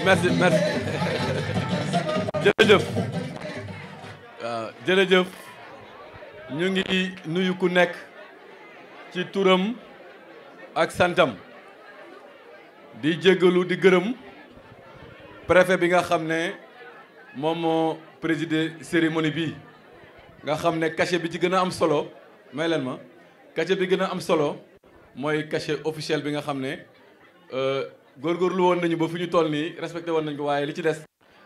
merci merci jërëjëf waaw jërëjëf ñu ngi nuyu ku nekk ci turam ak santam di jéggalu di gërëm préfet bi nga xam ne moom moo présider cérémonie bi nga xam ne cachet bi ci gën a am solo may leen ma cachet bi gën a am solo mooy cachet officiel bi nga xam ne góorgóorlu woon nañu ba fu ñu toll nii respecté woon nañ ko waaye li ci des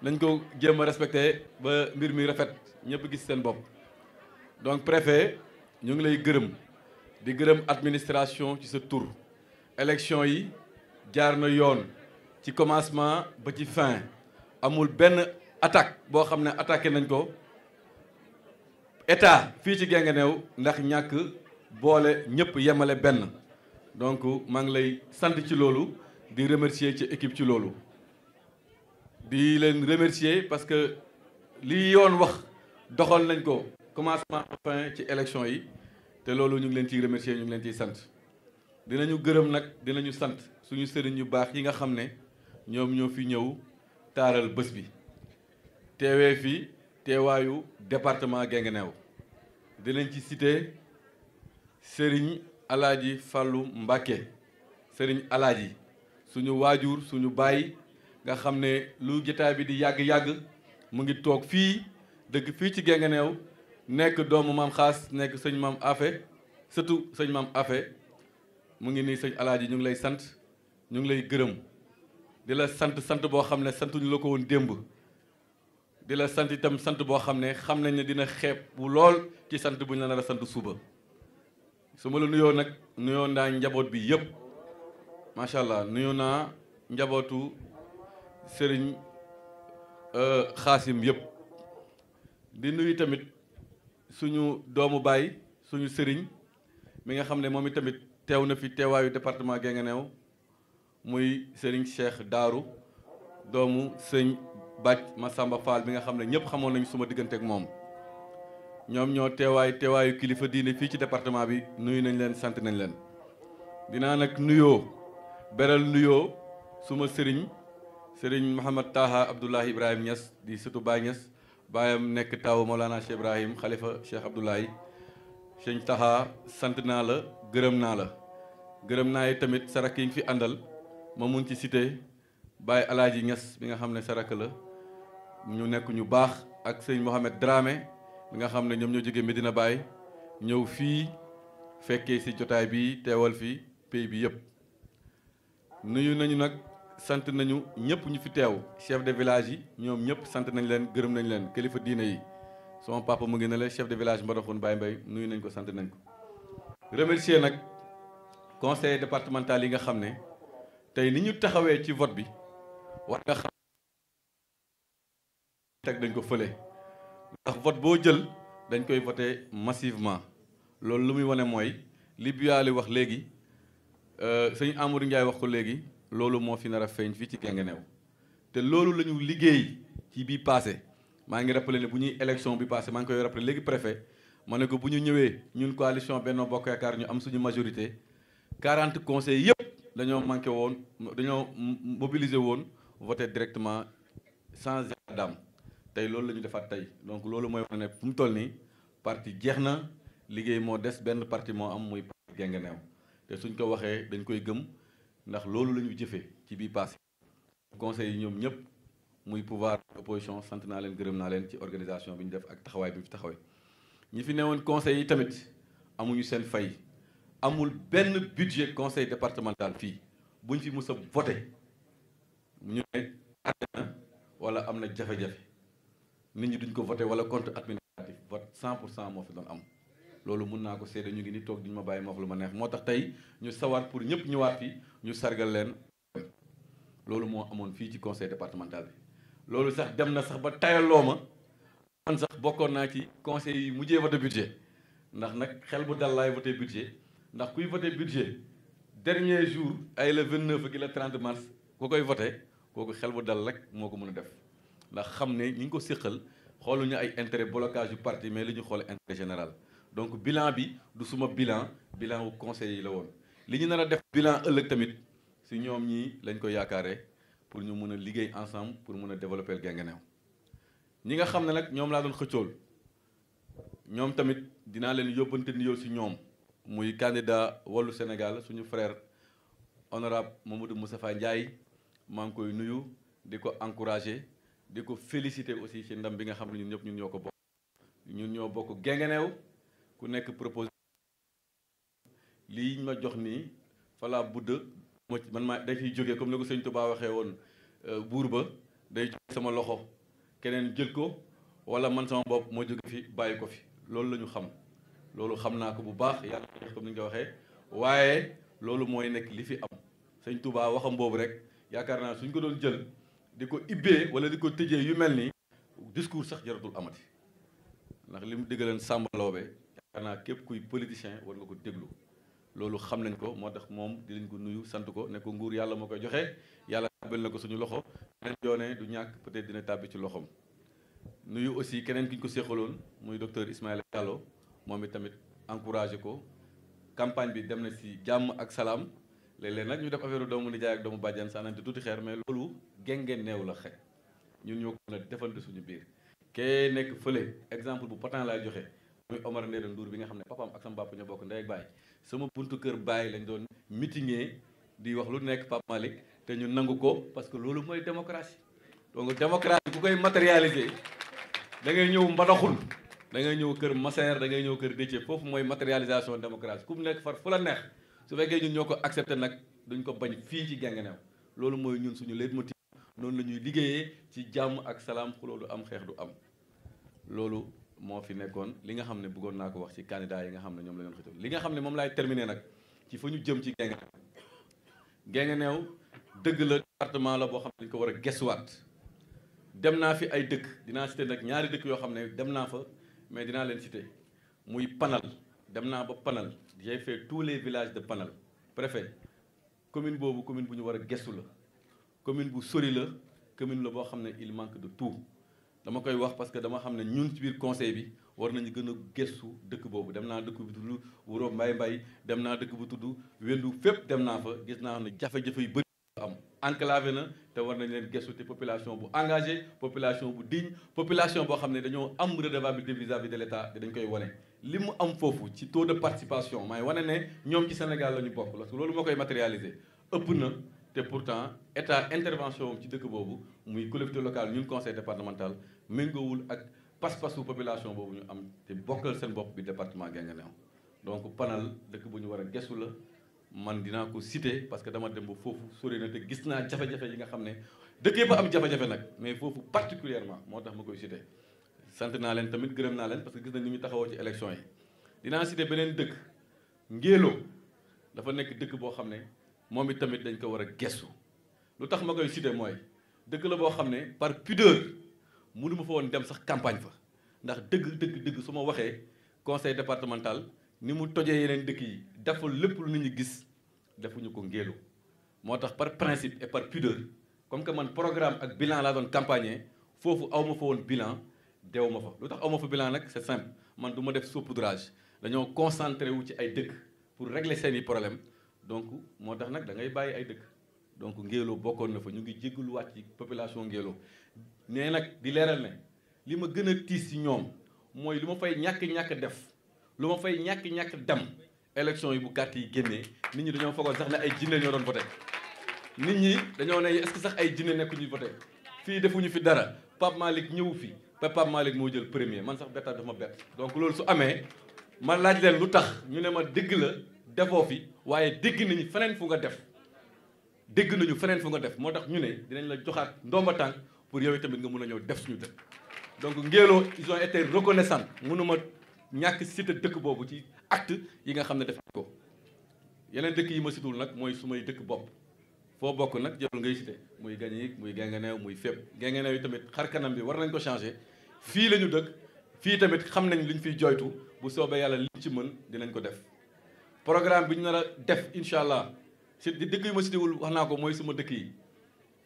nañ ko jéem a respecté ba mbir mi rafet ñëpp gis seen bopp. donc préfet ñu ngi lay gërëm di gërëm administration ci sa tur élection yi jaar na yoon ci commencement ba ci fin amul benn attaque boo xam ne attaqué nañ ko état fii ci Guinguinéo ndax ñàkk boole ñëpp yemale benn donc maa ngi lay sant ci loolu di remercier ci équipe ci loolu di leen remercier parce que li yoon wax doxal nañ ko commencement fin ci élection yi te loolu ñu ngi leen ciy remercier ñu ngi leen ciy sant dinañu gërëm nag dinañu sant suñu sëriñ yu baax yi nga xam ne ñoom ñoo fi ñëw taaral bés bi teewee fi teewaayu département Guinguinéo dinañ ci citer sëriñ Alaaji Fàllu Mbàkke sëriñ Alaaji suñu waajur suñu baay nga xam ne lu jotaay bi di yàgg-yàgg mu ngi toog fii dëkk fii ci Guinguinéo nekk doomu maam xaas nekk sëñ maam Afe surtout sëñ maam Afe mu ngi nii sëñ Alaaji ñu ngi lay sant ñu ngi lay gërëm di la sant boo xam ne santuñu la ko woon démb di la sant itam sant boo xam nañ ne dina xeeb bu lool ci sant bu ñu la nar a sant suba su ma la nuyoo nag nuyoo naa njaboot bi yëpp macha allah nuyoo naa njabootu sëriñ xaasim yëpp di nuyu tamit suñu doomu baay suñu sëriñ mi nga xam ne moom itamit teew na fi teewaayu département Guinguinéo muy sëriñ Cheikh Daaru doomu sëñ Bàcc Massamba Fall bi nga xam ne ñëpp xamoon nañu suma diggante ak moom ñoom ñoo teewaayu kilifa diine fii ci département bi nuyu nañ leen sant nañ leen dinaa nag nuyoo beral nuyoo suma sëriñ Mouhamad Taha Abdoulahi Ibrahim Niass di sëtu Baay Niass baayam nekk taw Mawlana Cheikh Ibrahim xalifa Cheikh Abdoulahi sëñ Taha sant naa la gërëm naa yi tamit sarak yi nga fi àndal ma mun ci cité Baay Alaaji Niass bi nga xam ne sarak la ñu nekk ñu baax ak sëñ Mohamed Dramé bi nga xam ne ñoom ñoo jógee Medina Baye ñëw fii fekkee ci jotaay bi teewal fi pays bi yëpp nuyu nañu nag sant nañu ñëpp ñu fi teew chef de village yi ñoom ñëpp sant nañ leen gërëm nañ leen kilifa diine yi sama papa mu ngi ne la chef de village Mbadakhoune Baye Mbaye nuyu nañ ko sant nañ ko remercier nag conseil départemental yi nga xam ne tey ni ñu taxawee ci vote bi war nga xam teg dañ ko fële ndax vote boo jël dañ koy voté massivement loolu lu muy wane mooy li Bialy wax léegi sëñ Amadou Ndiaye wax ko léegi loolu moo fi nar a feeñ fii ci Guinguinéo te loolu la ñu liggéey ci bii passé maa ngi rappelé ne bu ñuy élection bi passé maa ngi koy rappelé léegi préfet ma ne ko bu ñu ñëwee ñun coalition Benno Bokk Yaakaar ñu am suñu majorité 40 conseils yëpp dañoo manqué woon dañoo mobiliser woon voté directement sans état d'âme tey loolu la ñu defaat tey donc loolu mooy wane ne fu mu toll nii parti jeex na liggéey moo des benn parti moo am muy parti Guinguinéo te suñ ko waxee dañ koy gëm ndax loolu la ñu jëfee ci bii passé conseil yi ñoom ñëpp muy pouvoir opposition sant naa leen gërëm naa leen ci organisation bi ñu def ak taxawaay bi ñu fi taxawee ñi fi newoon conseil yi tamit amuñu seen fay amul benn budget conseil départemental fii buñ fi mus a voté ñu ne na wala am na jafe-jafe nit ñi duñ ko voté wala compte administratif vote 100% moo fi doon am loolu mun naa ko seede ñu ngi ni toog duñu ma bàyyi ma wax lu ma neex moo tax tey ñu sawar pour ñëpp ñëwaat fii ñu sargal leen loolu moo amoon fii ci conseil départemental bi loolu sax dem na sax ba tayaloo ma man sax bokkoon naa ci conseil yi mujjee voté budget ndax nag xel bu dal laay voté budget ndax kuy voté budget dernier jour ay le 29 ak le 30 mars ku koy voté kooku xel bu dal rek moo ko mën a def ndax xam ne ñi ngi ko séqal xooluñu ay intérêt blocage yu parti mais li ñu xool intérêt général donc bilan bi du suma bilan wu conseil yi la woon li ñu nar a def bilan ëllëg tamit si ñoom ñii lañ ko yaakaaree pour ñu mën a liggéey ensemble pour mën a développer Guinguinéo ñi nga xam ne nag ñoom laa doon xëccool ñoom tamit dinaa leen yóbbante nuyoo si ñoom muy candidat Wallu Sénégal suñu frère honorable Mamadou Moustapha Ndiaye maa ngi koy nuyu di ko encourager di ko féliciter aussi ci ndam bi nga xam ne ñun ñëpp ñun ñoo ko bokk ñun ñoo bokk Guinguinéo ku nekk proposé lii ma jox nii fala budd man maa day fiy jógee comme ni ko sëñ Touba waxee woon buur ba day jóge sama loxo keneen jël ko wala man sama bopp moo jóge fi bàyyi ko fi loolu la ñu xam loolu xam naa ko bu baax yàlla comme ni nga ko waxee waaye loolu mooy nekk li fi am sëñ Touba waxam boobu rek yaakaar naa suñ ko doon jël di ko ibbee wala di ko tëjee yu mel ni discours sax jaratul amati ndax li mu déggaleen Samba Lawbe yaakaar naa képp kuy politicien war nga ko déglu loolu xam nañ ko moo tax moom di lañ ko nuyu sant ko ne ko nguur yàlla moo koy joxe yàlla tàbbal na ko suñu loxo keneen yoone du ñàkk peut-être dina tàbbi ci loxoom nuyu aussi keneen ki ñu ko séqaloon muy docteur Ismaïla Diallo moom it tamit encouragé ko campagne bi dem na si jàmm ak salaam léeg-léeg nag ñu def affaire doomu nijaay ak doomu bàjjan sànnante tuuti xeer mais loolu Guinguinéo la xej ñun ñoo ko mën a defante suñu biir kee nekk fële exemple bu patent laay joxe muy Omar Ndéla Ndour bi nga xam ne papaam ak sama papa ñoo bokk ndey ak baay sama buntu kër baay lañ doon meetingé di wax lu nekk Pape Malick te ñu nangu ko parce que loolu mooy démocratie donc démocratie ku koy matérialiser da ngay ñëw mbadaxul da ngay ñëw kër Masseer da ngay ñëw kër Déthié foofu mooy matérialisation démocratie ku mu nekk far fu la neex su fekkee ñun ñoo ko accepté nag duñ ko bañ fii ci Guinguinéo loolu mooy ñun suñu leitmotiv noonu la ñuy liggéeyee ci jàmm ak salaam xuloo du am xeex du am loolu moo fi nekkoon li nga xam ne bëggoon naa ko wax ci candidat yi nga xam ne ñoom la ñu xëccoo li nga xam ne moom laay terminer nag ci fa ñu jëm ci Guinguinéo dëgg la département la boo xam ne dañu ko war a gestuwaat dem naa fi ay dëkk dinaa cité nag ñaari dëkk yoo xam ne dem naa fa mais dinaa leen cité muy Panal dem naa ba Panal j'ai fait tous les villages de Panal préfet commune boobu commune bu ñu war a gestu la commune bu sori la commune la boo xam ne il manque de tout dama koy wax parce que dama xam ne ñun ci biir conseil bi war nañu gën a gëstu dëkk boobu dem naa dëkk bu tudd Wuro Mbay dem naa dëkk bu tudd Wendu fépp dem naa fa gis naa ne jafe-jafe yu bëri am enclavé na te war nañ leen gëstu te population bu engagé population bu digne population boo xam ne dañoo am redevabilité vis-à-vis de l'État te dañ koy wane li mu am foofu ci taux de participation maay wane ne ñoom ci Sénégal la ñu bokk parce que loolu moo koy matérialiser ëpp na te pourtant état intervention ci dëkk boobu muy collectivité locale ñun conseil départemental méngoowul ak pas-pasu population boobu ñu am te bokkal seen bopp bi département Guinguinéo donc Panal dëkk bu ñu war a gestu la man dinaa ko citer parce que dama dem ba foofu sori na te gis naa jafe-jafe yi nga xam ne dëkk yëpp am jafe-jafe nag mais foofu particulièrement moo tax ma koy citer sant naa leen tamit gërëm naa leen parce que gis nañ ni ñu taxawoo ci élection yi dinaa citer beneen dëkk Ngélo dafa nekk dëkk boo xam ne moom it tamit dañ ko war a gestu lu tax ma koy citer mooy dëkk la boo xam ne par pudeur mënu ma fa woon dem sax campagne fa ndax dëgg su ma waxee conseil départemental ni mu tojee yeneen dëkk yi deful lépp lu nit ñi gis defuñu ko Ngélo moo tax par principe et par pudeur comme que man programme ak bilan laa doon campagne foofu aw ma fa woon bilan deew ma fa lu tax aw ma fa bilan nag c'est simple man du ma def saupoudrage dañoo concentré wu ci ay dëkk pour régler seeni problème donc moo tax nag da ngay bàyyi ay dëkk donc Ngélo bokkoon na fa ñu ngi jéggaluwaat ci population Ngélo nee nag di leeral ne li ma gën a tiis ci ñoom mooy lu ma fay ñàkk def lu ma fay ñàkk dem élection yi bu carte yi génnee nit ñi dañoo foogoon sax ne ay jinne ñoo doon voté nit ñi dañoo ne est-ce que sax ay jinne nekku ñuy voté fii defuñu fi dara Pape Malick ñëwu fi Pape Malick moo jël premier man sax bettaat dafa ma bett donc loolu su amee ma laaj leen lu tax ñu ne ma dëgg la defoo fi waaye dégg nañu feneen fu nga def moo tax ñu ne dinañ la joxaat ndomba tànk pour yow tamit nga mun a ñëw def suñu dëkk donc Ngélo ils ont été reconnaissants mënuma ñàkk cité dëkk boobu ci acte yi nga xam ne def ko yeneen dëkk yi ma situl nag mooy su may dëkk bopp foo bokk nag jëlul ngay cité muy Gagnick muy Guinguinéo muy fépp Guinguinéo yi tamit xar kanam bi war nañ ko changer fii la ñu dëkk fii tamit xam nañ li ñu fiy joytu bu soobee yàlla liñ ci mën dinañ ko def programme bi ñu nar a def incha allah si dëkk yi ma citewul wax naa ko mooy suma dëkk yi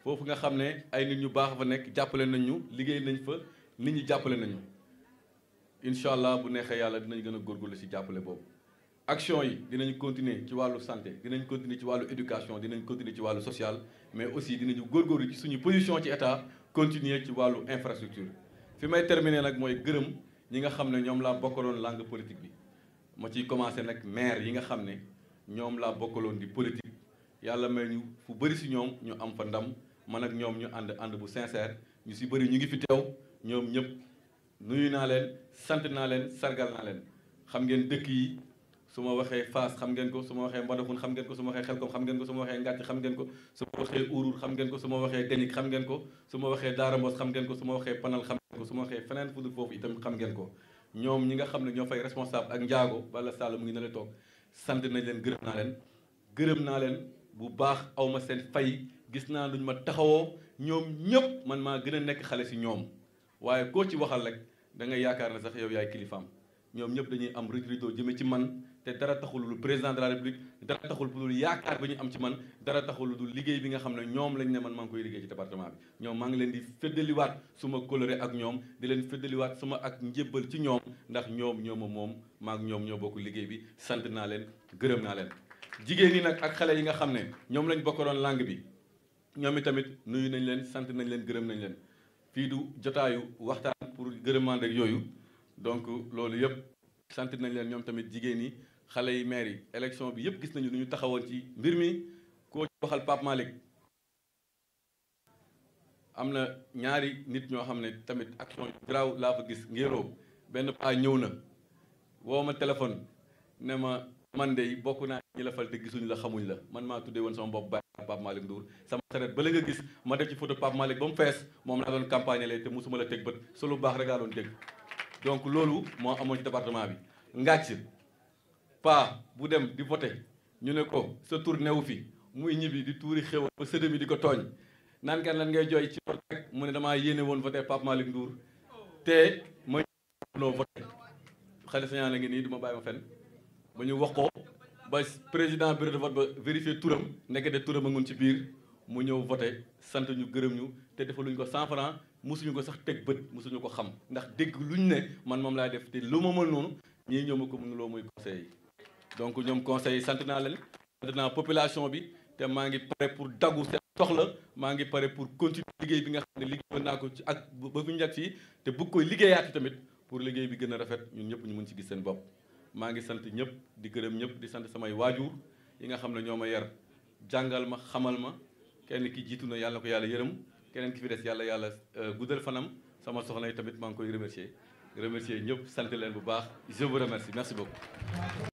foofu nga xam ne ay nit ñu baax fa nekk jàppale nañ ñu liggéey nañ fa nit ñi jàppale nañu incha allah bu neexee yàlla dinañ gën a góorgóorlu si jàppale boobu action yi dinañ continuer ci wàllu santé dinañ continuer ci wàllu éducation dinañ continuer ci wàllu social mais aussi dinañu góorgóorlu ci suñu position ci état continuer ci wàllu infrastructure. fi may terminer nag mooy gërëm ñi nga xam ne ñoom laa bokkaloon langue politique bi ma ciy commencé nag maire yi nga xam ne ñoom laa bokkaloon di politique yàlla may ñu fu bëri si ñoom ñu am fa ndam man ak ñoom ñu ànd bu sincère ñu si bëri ñu ngi fi teew ñoom ñëpp nuyu naa leen sant naa leen sargal naa leen. xam ngeen dëkk yi su ma waxee Fass xam ngeen ko su ma waxee Mbadakhoune xam ngeen ko su ma waxee Xelkom xam ngeen ko su ma waxee Ngàcc xam ngeen ko su ma waxee Ourour xam ngeen ko su ma waxee Gagnick xam ngeen ko su ma waxee Daara Mbos xam ngeen ko su ma waxee Panal xam ngeen ko su ma waxee feneen fu dul foofu itam xam ngeen ko ñoom ñi nga xam ne ñoo fay responsable ak njaago wala Sall mu ngi na la toog sant nañ leen gërëm naa leen bu baax aw ma seen fay gis naa luñ ma taxawoo ñoom ñëpp man maa gën a nekk xale si ñoom waaye koo ci waxal rek da ngay yaakaar ne sax yow yaay kilifaam ñoom ñëpp dañuy am rido jëme ci man te dara taxul lu président de la république dara taxul lu dul yaakaar bi ñu am ci man dara taxul lu dul liggéey bi nga xam ne ñoom lañ ne man maa ngi koy liggéey ci département bi ñoom maa ngi leen di féddaliwaat suma coloré ak ñoom di leen féddaliwaat suma ak njébbal ci ñoom ndax ñoom ñooma moom maa ak ñoom ñoo bokk liggéey bi sant naa leen gërëm naa leen jigéen ñi nag ak xale yi nga xam ne ñoom lañ bokkaloon langue bi ñoom itamit nuyu nañ leen sant nañ leen gërëm nañ leen fii du jotaayu waxtaan pour gërëmande ak yooyu donc loolu yëpp sant nañ leen ñoom tamit jigéen ñi xale yi maire yi élection bi yëpp gis nañu lu ñu taxawoon ci mbir mi koo ci waxal Pape Malick am na ñaari nit ñoo xam ne tamit action yu garaaw laa fa gis ngéeroo benn paa ñëw na woo ma téléphone ne ma man de bokk naa ñi la fal te gisuñu la xamuñ la man maa tuddee woon sama bopp bàyyi Pape Malick Ndour sama saret ba la nga gis ma def ci photo Pape Malick ba mu fees moom laa doon campagne lay te mosuma la teg bët su lu baax rek laa doon dégg donc loolu moo amoon ci département bi Ngàcc pa bu dem di voté ñu ne ko sa tur newu fi muy ñibbi di tuuri xew ba sëdëm mi di ko tooñ naan kan lan ngay jooy ci rek mu ne damaa yéene woon voté Pape Malick Ndour te ma noo voté xale sañaa la ngi nii du ma bàyyi ma fen ba ñu wax ko ba président bureau de vote ba vérifier turam nekk de turam a ngun ci biir mu ñëw voté sant ñu gërëm ñu te defaluñ ko 100 francs mosuñu ko sax teg bët mosuñu ko xam ndax dégg luñ ne man moom laay def te lu ma mën noonu ñii ñoo ma ko mënuloo muy conseil yi donc ñoom conseil yi sant naa leen sant naa population bi te maa ngi pare pour daggu seen soxla maa ngi pare pour continuer liggéey bi nga xam ne liggéey naa ko ci ak ba fi ñu njëkk fii te bëgg koy liggéeyaat tamit pour liggéey bi gën a rafet ñun ñëpp ñu mën ci gis seen bopp maa ngi sant ñëpp di gërëm ñëpp di sant samay waajur yi nga xam ne ñoo ma yar jàngal ma xamal ma kenn ki jiitu na yàlla na ko yàlla yërëm keneen ki fi des yàlla guddal fanam sama soxna yi tamit maa ngi koy remercier ñëpp sant leen bu baax je vous remercie merci beaucoup